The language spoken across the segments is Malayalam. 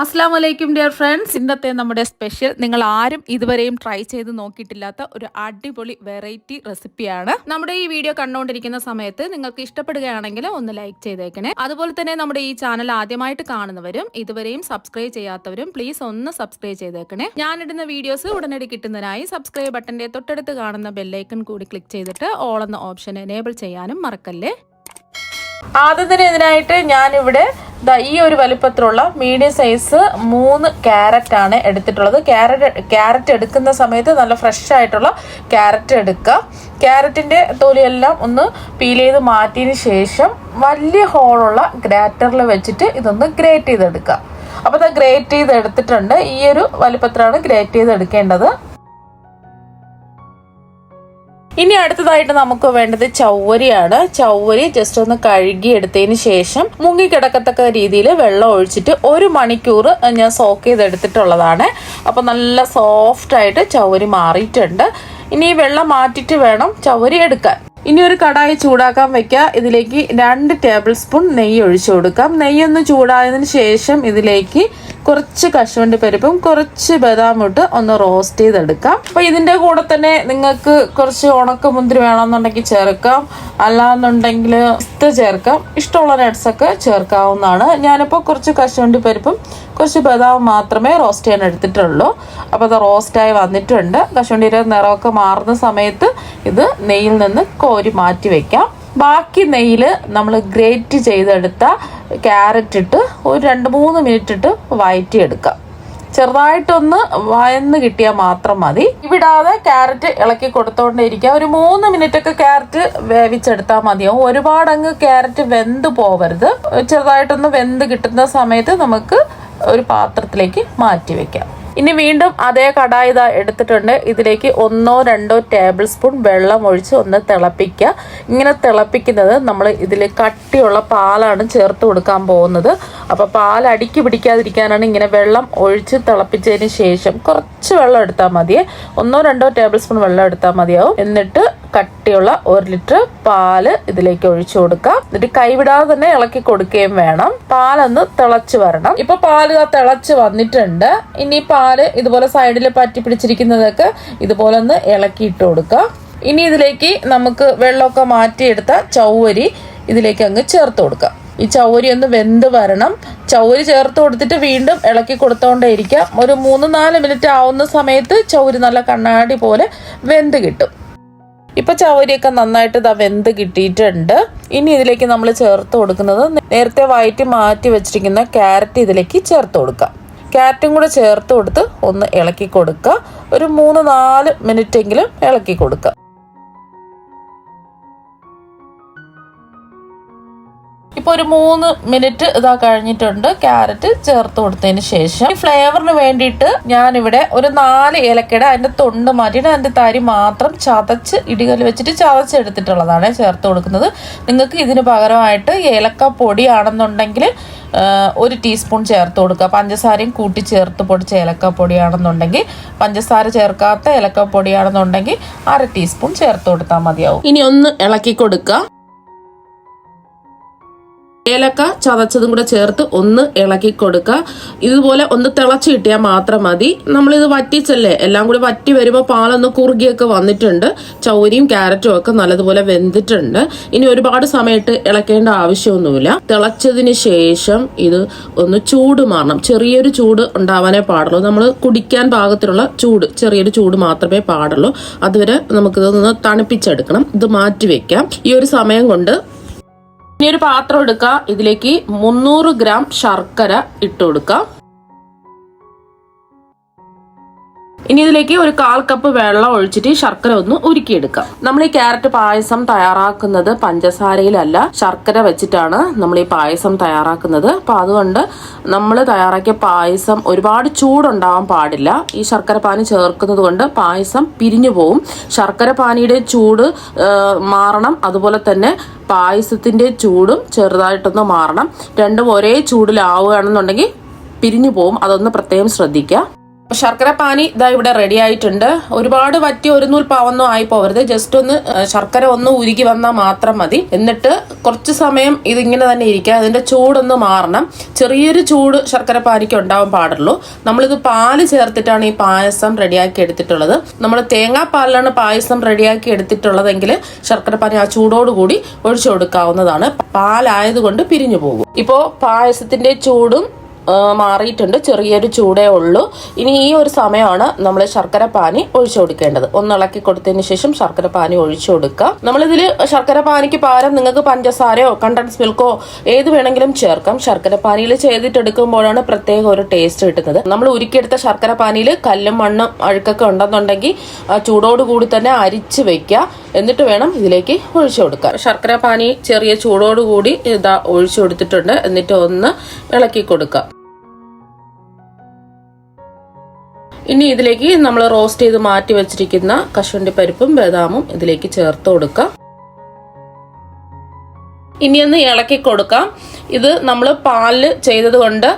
അസ്സാം വലൈക്കും ഡിയർ ഫ്രണ്ട്സ്. ഇന്നത്തെ നമ്മുടെ സ്പെഷ്യൽ നിങ്ങൾ ആരും ഇതുവരെയും ട്രൈ ചെയ്ത് നോക്കിയിട്ടില്ലാത്ത ഒരു അടിപൊളി വെറൈറ്റി റെസിപ്പിയാണ്. നമ്മുടെ ഈ വീഡിയോ കണ്ടുകൊണ്ടിരിക്കുന്ന സമയത്ത് നിങ്ങൾക്ക് ഇഷ്ടപ്പെടുകയാണെങ്കിൽ ഒന്ന് ലൈക്ക് ചെയ്തേക്കണേ. അതുപോലെ തന്നെ നമ്മുടെ ഈ ചാനൽ ആദ്യമായിട്ട് കാണുന്നവരും ഇതുവരെയും സബ്സ്ക്രൈബ് ചെയ്യാത്തവരും പ്ലീസ് ഒന്ന് സബ്സ്ക്രൈബ് ചെയ്തേക്കണേ. ഞാനിടുന്ന വീഡിയോസ് ഉടനടി കിട്ടുന്നതിനായി സബ്സ്ക്രൈബ് ബട്ടന്റെ തൊട്ടടുത്ത് കാണുന്ന ബെല്ലൈക്കൺ കൂടി ക്ലിക്ക് ചെയ്തിട്ട് ഓൾ എന്ന ഓപ്ഷൻ എനേബിൾ ചെയ്യാനും മറക്കല്ലേ. ആദ്യം തന്നെ ഇതിനായിട്ട് ഞാനിവിടെ ഈ ഒരു വലിപ്പത്തിലുള്ള മീഡിയം സൈസ് 3 ക്യാരറ്റ് ആണ് എടുത്തിട്ടുള്ളത്. ക്യാരറ്റ് എടുക്കുന്ന സമയത്ത് നല്ല ഫ്രഷ് ആയിട്ടുള്ള ക്യാരറ്റ് എടുക്കുക. ക്യാരറ്റിന്റെ തൊലിയെല്ലാം ഒന്ന് പീൽ ചെയ്ത് മാറ്റിയതിന് ശേഷം വലിയ ഹോളുള്ള ഗ്രേറ്ററിൽ വെച്ചിട്ട് ഇതൊന്ന് ഗ്രേറ്റ് ചെയ്തെടുക്കുക. അപ്പോൾ ഇത് ഗ്രേറ്റ് ചെയ്ത് എടുത്തിട്ടുണ്ട്. ഈ ഒരു വലിപ്പത്തിലാണ് ഗ്രേറ്റ് ചെയ്ത് എടുക്കേണ്ടത്. ഇനി അടുത്തതായിട്ട് നമുക്ക് വേണ്ടത് ചവ്വരിയാണ്. ചവ്വരി ജസ്റ്റ് ഒന്ന് കഴുകി എടുത്തതിന് ശേഷം മുങ്ങിക്കിടക്കത്തക്ക രീതിയിൽ വെള്ളം ഒഴിച്ചിട്ട് 1 മണിക്കൂർ ഞാൻ സോക്ക് ചെയ്തെടുത്തിട്ടുള്ളതാണ്. അപ്പോൾ നല്ല സോഫ്റ്റ് ആയിട്ട് ചവ്വരി മാറിയിട്ടുണ്ട്. ഇനി ഈ വെള്ളം മാറ്റിയിട്ട് വേണം ചവ്വരി എടുക്കാൻ. ഇനി ഒരു കടായി ചൂടാക്കാൻ വെക്കുക. ഇതിലേക്ക് 2 ടേബിൾ സ്പൂൺ നെയ്യ് ഒഴിച്ചു കൊടുക്കാം. നെയ്യൊന്ന് ചൂടായതിനു ശേഷം ഇതിലേക്ക് കുറച്ച് കശുവണ്ടി പരിപ്പും കുറച്ച് ബദാം ഇട്ട് ഒന്ന് റോസ്റ്റ് ചെയ്തെടുക്കാം. അപ്പൊ ഇതിന്റെ കൂടെ തന്നെ നിങ്ങൾക്ക് കുറച്ച് ഉണക്കമുന്തിരി വേണമെന്നുണ്ടെങ്കിൽ ചേർക്കാം, അല്ലാന്നുണ്ടെങ്കിൽ പിസ്ത ചേർക്കാം. ഇഷ്ടമുള്ള നട്ട്സ് ഒക്കെ ചേർക്കാവുന്നതാണ്. ഞാനിപ്പോൾ കുറച്ച് കശുവണ്ടി പരിപ്പും കുറച്ച് ബദാം മാത്രമേ റോസ്റ്റ് ചെയ്യാൻ എടുത്തിട്ടുള്ളൂ. അപ്പോൾ അത് റോസ്റ്റായി വന്നിട്ടുണ്ട്. കശുവണ്ടിയുടെ നിറമൊക്കെ മാറുന്ന സമയത്ത് ഇത് നെയ്യിൽ നിന്ന് കോരി മാറ്റി വെക്കാം. ബാക്കി നെയ്യിൽ നമ്മൾ ഗ്രേറ്റ് ചെയ്തെടുത്ത ക്യാരറ്റ് ഇട്ട് ഒരു 2-3 മിനിറ്റ് ഇട്ട് വഴറ്റിയെടുക്കാം. ചെറുതായിട്ടൊന്ന് വയന്ന് കിട്ടിയാൽ മാത്രം മതി. ഇവിടാതെ ക്യാരറ്റ് ഇളക്കി കൊടുത്തോണ്ടേയിരിക്കുക. ഒരു 3 മിനിറ്റ് ഒക്കെ ക്യാരറ്റ് വേവിച്ചെടുത്താൽ മതിയാവും. ഒരുപാടങ്ങ് ക്യാരറ്റ് വെന്ത് പോവരുത്. ചെറുതായിട്ടൊന്ന് വെന്ത് കിട്ടുന്ന സമയത്ത് നമുക്ക് ഒരു പാത്രത്തിലേക്ക് മാറ്റി വെക്കാം. ഇനി വീണ്ടും അതേ കടായി ഇതാ എടുത്തിട്ടുണ്ട്. ഇതിലേക്ക് 1-2 ടേബിൾ സ്പൂൺ വെള്ളം ഒഴിച്ച് ഒന്ന് തിളപ്പിക്കുക. ഇങ്ങനെ തിളപ്പിക്കുന്നത് നമ്മൾ ഇതിൽ കട്ടിയുള്ള പാലാണ് ചേർത്ത് കൊടുക്കാൻ പോകുന്നത്. അപ്പോൾ പാൽ അടിക്ക് പിടിക്കാതിരിക്കാനാണ് ഇങ്ങനെ വെള്ളം ഒഴിച്ച് തിളപ്പിച്ചതിന് ശേഷം കുറച്ച് വെള്ളം എടുത്താൽ മതിയേ. 1-2 ടേബിൾ സ്പൂൺ വെള്ളം എടുത്താൽ മതിയാവും. എന്നിട്ട് കട്ടിയുള്ള 1 ലിറ്റർ പാല് ഇതിലേക്ക് ഒഴിച്ചു കൊടുക്കാം. എന്നിട്ട് കൈവിടാതെ തന്നെ ഇളക്കി കൊടുക്കുകയും വേണം. പാലൊന്ന് തിളച്ച് വരണം. ഇപ്പൊ പാല് തിളച്ച് വന്നിട്ടുണ്ട്. ഇനി പാല് ഇതുപോലെ സൈഡിൽ പറ്റി പിടിച്ചിരിക്കുന്നതൊക്കെ ഇതുപോലെ ഒന്ന് ഇളക്കി ഇട്ട് കൊടുക്കുക. ഇനി ഇതിലേക്ക് നമുക്ക് വെള്ളമൊക്കെ മാറ്റിയെടുത്ത ചവ്വരി ഇതിലേക്ക് അങ്ങ് ചേർത്ത് കൊടുക്കാം. ഈ ചവ്വരി ഒന്ന് വെന്ത് വരണം. ചവ്വരി ചേർത്ത് കൊടുത്തിട്ട് വീണ്ടും ഇളക്കി കൊടുത്തോണ്ടേയിരിക്കാം. ഒരു 3-4 മിനിറ്റ് ആവുന്ന സമയത്ത് ചവ്വരി നല്ല കണ്ണാടി പോലെ വെന്ത് കിട്ടും. ഇപ്പൊ ചവരിയൊക്കെ നന്നായിട്ട് വെന്ത് കിട്ടിയിട്ടുണ്ട്. ഇനി ഇതിലേക്ക് നമ്മൾ ചേർത്ത് കൊടുക്കുന്നത് നേരത്തെ വഴറ്റി മാറ്റി വെച്ചിരിക്കുന്ന ക്യാരറ്റ് ഇതിലേക്ക് ചേർത്ത് കൊടുക്കാം. ക്യാരറ്റും കൂടെ ചേർത്ത് കൊടുത്ത് ഒന്ന് ഇളക്കി കൊടുക്കുക. ഒരു 3-4 മിനിറ്റ് എങ്കിലും ഇളക്കി കൊടുക്കുക. ഇപ്പൊ ഒരു 3 മിനിറ്റ് ഇതാ കഴിഞ്ഞിട്ടുണ്ട്. ക്യാരറ്റ് ചേർത്ത് കൊടുത്തതിന് ശേഷം ഫ്ലേവറിന് വേണ്ടിയിട്ട് ഞാനിവിടെ ഒരു 4 ഏലക്കയുടെ അതിന്റെ തൊണ്ട് മാറ്റിയിട്ട് അതിന്റെ തരി മാത്രം ചതച്ച് ഇടികല്ല് വെച്ചിട്ട് ചതച്ചെടുത്തിട്ടുള്ളതാണ് ചേർത്ത് കൊടുക്കുന്നത്. നിങ്ങൾക്ക് ഇതിന് പകരമായിട്ട് ഏലക്ക പൊടിയാണെന്നുണ്ടെങ്കിൽ 1 ടീസ്പൂൺ ചേർത്ത് കൊടുക്കുക. പഞ്ചസാരയും കൂട്ടി ചേർത്ത് പൊടിച്ച ഏലക്കപ്പൊടിയാണെന്നുണ്ടെങ്കിൽ, പഞ്ചസാര ചേർക്കാത്ത ഏലക്കപ്പൊടിയാണെന്നുണ്ടെങ്കിൽ 1/2 ടീസ്പൂൺ ചേർത്ത് കൊടുത്താൽ മതിയാവും. ഇനി ഒന്ന് ഇളക്കി കൊടുക്കുക. ഏലക്ക ചതച്ചതും കൂടെ ചേർത്ത് ഒന്ന് ഇളക്കി കൊടുക്കുക. ഇതുപോലെ ഒന്ന് തിളച്ച് കിട്ടിയാൽ മാത്രം മതി. നമ്മളിത് വറ്റിച്ചല്ലേ, എല്ലാം കൂടി വറ്റി വരുമ്പോൾ പാലൊന്ന് കുറുകിയൊക്കെ വന്നിട്ടുണ്ട്. ചവരിയും ക്യാരറ്റും ഒക്കെ നല്ലതുപോലെ വെന്തിട്ടുണ്ട്. ഇനി ഒരുപാട് സമയത്ത് ഇളക്കേണ്ട ആവശ്യമൊന്നുമില്ല. തിളച്ചതിന് ശേഷം ഇത് ഒന്ന് ചൂട് മാറണം. ചെറിയൊരു ചൂട് ഉണ്ടാവാനേ പാടുള്ളൂ. നമ്മൾ കുടിക്കാൻ പാകത്തിലുള്ള ചൂട്, ചെറിയൊരു ചൂട് മാത്രമേ പാടുള്ളൂ. അതുവരെ നമുക്കിതൊന്ന് തണുപ്പിച്ചെടുക്കണം. ഇത് മാറ്റി വെക്കാം. ഈ ഒരു സമയം കൊണ്ട് ഇനി ഒരു പാത്രം എടുക്കുക. ഇതിലേക്ക് 300 ഗ്രാം ശർക്കര ഇട്ട് കൊടുക്കാം. ഇനി ഇതിലേക്ക് ഒരു 1/4 കപ്പ് വെള്ളം ഒഴിച്ചിട്ട് ശർക്കര ഒന്ന് ഉരുക്കിയെടുക്കാം. നമ്മൾ ഈ ക്യാരറ്റ് പായസം തയ്യാറാക്കുന്നത് പഞ്ചസാരയിലല്ല, ശർക്കര വെച്ചിട്ടാണ് നമ്മൾ ഈ പായസം തയ്യാറാക്കുന്നത്. അപ്പൊ അതുകൊണ്ട് നമ്മൾ തയ്യാറാക്കിയ പായസം ഒരുപാട് ചൂടുണ്ടാവാൻ പാടില്ല. ഈ ശർക്കര പാനി ചേർക്കുന്നത് കൊണ്ട് പായസം പിരിഞ്ഞു പോവും. ശർക്കര പാനിയുടെ ചൂട് മാറണം, അതുപോലെ തന്നെ പായസത്തിന്റെ ചൂടും ചെറുതായിട്ടൊന്ന് മാറണം. രണ്ടും ഒരേ ചൂടിലാവുകയാണെന്നുണ്ടെങ്കിൽ പിരിഞ്ഞു പോവും. അതൊന്ന് പ്രത്യേകം ശ്രദ്ധിക്കുക. ശർക്കര പാനി ഇതാ ഇവിടെ റെഡി ആയിട്ടുണ്ട്. ഒരുപാട് വറ്റി ഒരു നൂൽ പാവൊന്നും ആയി പോവരുത്. ജസ്റ്റ് ഒന്ന് ശർക്കര ഒന്ന് ഉരുകി വന്നാൽ മാത്രം മതി. എന്നിട്ട് കുറച്ച് സമയം ഇതിങ്ങനെ തന്നെ ഇരിക്കുക. അതിന്റെ ചൂടൊന്ന് മാറണം. ചെറിയൊരു ചൂട് ശർക്കര പാനിക്ക് ഉണ്ടാവാൻ പാടുള്ളൂ. നമ്മളിത് പാല് ചേർത്തിട്ടാണ് ഈ പായസം റെഡിയാക്കി എടുത്തിട്ടുള്ളത്. നമ്മൾ തേങ്ങാപ്പാലിലാണ് പായസം റെഡിയാക്കി എടുത്തിട്ടുള്ളതെങ്കിൽ ശർക്കര പാനി ആ ചൂടോടുകൂടി ഒഴിച്ചു കൊടുക്കാവുന്നതാണ്. പാലായതുകൊണ്ട് പിരിഞ്ഞു പോകും. ഇപ്പോ പായസത്തിന്റെ ചൂടും മാറിയിട്ടുണ്ട്. ചെറിയൊരു ചൂടേ ഉള്ളൂ. ഇനി ഈ ഒരു സമയമാണ് നമ്മൾ ശർക്കര പാനി ഒഴിച്ചു കൊടുക്കേണ്ടത്. ഒന്ന് ഇളക്കി കൊടുത്തതിന് ശേഷം ശർക്കര പാനി ഒഴിച്ചു കൊടുക്കുക. നമ്മളിതിൽ ശർക്കര പാനിക്ക് പകരം നിങ്ങൾക്ക് പഞ്ചസാരയോ കണ്ടൻസ് മിൽക്കോ ഏത് വേണമെങ്കിലും ചേർക്കാം. ശർക്കര പാനിയിൽ ചെയ്തിട്ടെടുക്കുമ്പോഴാണ് പ്രത്യേക ഒരു ടേസ്റ്റ് കിട്ടുന്നത്. നമ്മൾ ഉരുക്കിയെടുത്ത ശർക്കര പാനിയിൽ കല്ലും മണ്ണും അഴുക്കൊക്കെ ഉണ്ടെന്നുണ്ടെങ്കിൽ ചൂടോടുകൂടി തന്നെ അരിച്ച് വെക്കുക. എന്നിട്ട് വേണം ഇതിലേക്ക് ഒഴിച്ചു കൊടുക്കുക. ശർക്കര പാനി ചെറിയ ചൂടോടുകൂടി ഇതാ ഒഴിച്ചു കൊടുത്തിട്ടുണ്ട്. എന്നിട്ട് ഒന്ന് ഇളക്കി കൊടുക്കുക. ഇനി ഇതിലേക്ക് നമ്മൾ റോസ്റ്റ് ചെയ്ത് മാറ്റി വെച്ചിരിക്കുന്ന കശുവണ്ടി പരിപ്പും ബദാമും ഇതിലേക്ക് ചേർത്ത് കൊടുക്കാം. ഇനിയൊന്ന് ഇളക്കി കൊടുക്കാം. ഇത് നമ്മൾ പാലിൽ ചെയ്തത് കൊണ്ട്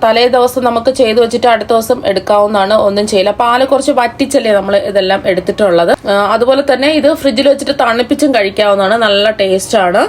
തലേ ദിവസം നമുക്ക് ചെയ്തു വെച്ചിട്ട് അടുത്ത ദിവസം എടുക്കാവുന്നതാണ്. ഒന്നും ചെയ്യില്ല. പാല് കുറച്ച് വറ്റിച്ചല്ലേ നമ്മൾ ഇതെല്ലാം എടുത്തിട്ടുള്ളത്. അതുപോലെ തന്നെ ഇത് ഫ്രിഡ്ജിൽ വെച്ചിട്ട് തണുപ്പിച്ചും കഴിക്കാവുന്നതാണ്. നല്ല ടേസ്റ്റ് ആണ്.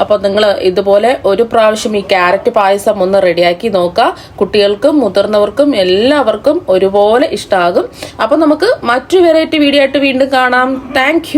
അപ്പോൾ നിങ്ങൾ ഇതുപോലെ ഒരു പ്രാവശ്യം ഈ ക്യാരറ്റ് പായസം ഒന്ന് റെഡിയാക്കി നോക്കുക. കുട്ടികൾക്കും മുതിർന്നവർക്കും എല്ലാവർക്കും ഒരുപോലെ ഇഷ്ടമാകും. അപ്പോൾ നമുക്ക് മറ്റു വെറൈറ്റി വീഡിയോ ആയിട്ട് വീണ്ടും കാണാം. താങ്ക്